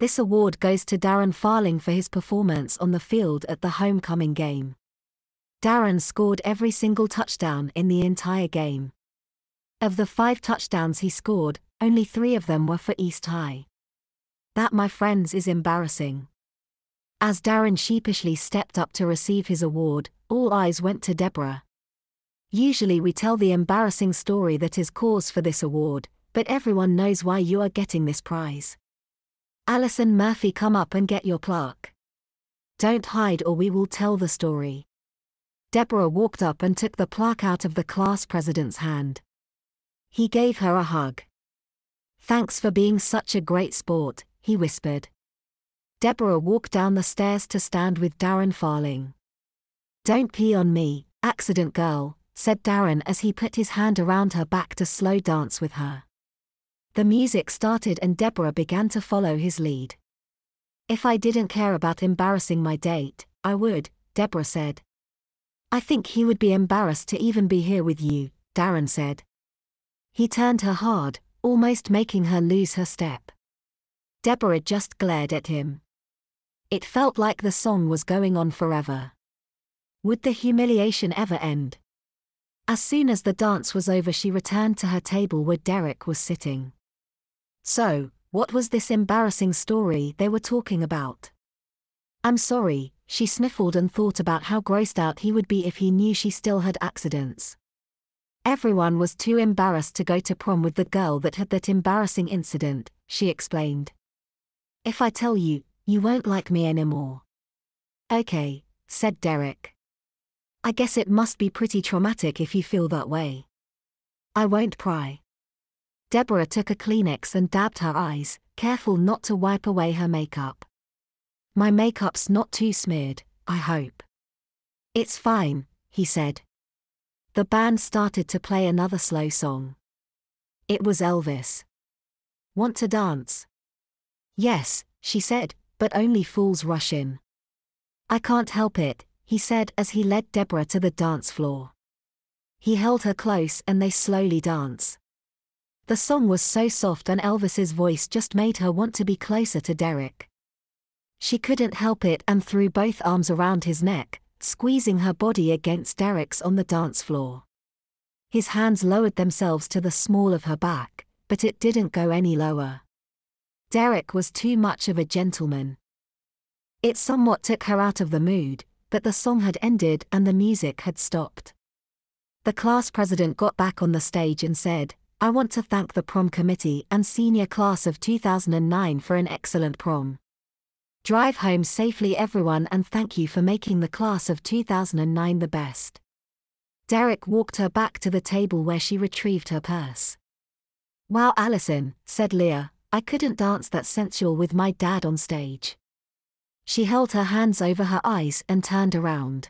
This award goes to Darren Farling for his performance on the field at the homecoming game. Darren scored every single touchdown in the entire game. Of the 5 touchdowns he scored, only 3 of them were for East High. That, my friends, is embarrassing. As Darren sheepishly stepped up to receive his award, all eyes went to Deborah. Usually we tell the embarrassing story that is cause for this award, but everyone knows why you are getting this prize. Alison Murphy, come up and get your plaque. Don't hide or we will tell the story. Deborah walked up and took the plaque out of the class president's hand. He gave her a hug. Thanks for being such a great sport, he whispered. Deborah walked down the stairs to stand with Darren Farling. Don't pee on me, accident girl, said Darren as he put his hand around her back to slow dance with her. The music started and Deborah began to follow his lead. If I didn't care about embarrassing my date, I would, Deborah said. I think he would be embarrassed to even be here with you, Darren said. He turned her hard, almost making her lose her step. Deborah just glared at him. It felt like the song was going on forever. Would the humiliation ever end? As soon as the dance was over, she returned to her table where Derek was sitting. So, what was this embarrassing story they were talking about? I'm sorry, she sniffled and thought about how grossed out he would be if he knew she still had accidents. Everyone was too embarrassed to go to prom with the girl that had that embarrassing incident, she explained. If I tell you, you won't like me anymore. Okay, said Derek. I guess it must be pretty traumatic if you feel that way. I won't pry. Deborah took a Kleenex and dabbed her eyes, careful not to wipe away her makeup. My makeup's not too smeared, I hope. It's fine, he said. The band started to play another slow song. It was Elvis. Want to dance? Yes, she said, but only fools rush in. I can't help it, he said as he led Deborah to the dance floor. He held her close and they slowly danced. The song was so soft and Elvis's voice just made her want to be closer to Derek. She couldn't help it and threw both arms around his neck, squeezing her body against Derek's on the dance floor. His hands lowered themselves to the small of her back, but it didn't go any lower. Derek was too much of a gentleman. It somewhat took her out of the mood, but the song had ended and the music had stopped. The class president got back on the stage and said, I want to thank the prom committee and senior class of 2009 for an excellent prom. Drive home safely everyone and thank you for making the class of 2009 the best. Derek walked her back to the table where she retrieved her purse. Wow, Alison, said Leah, I couldn't dance that sensual with my dad on stage. She held her hands over her eyes and turned around.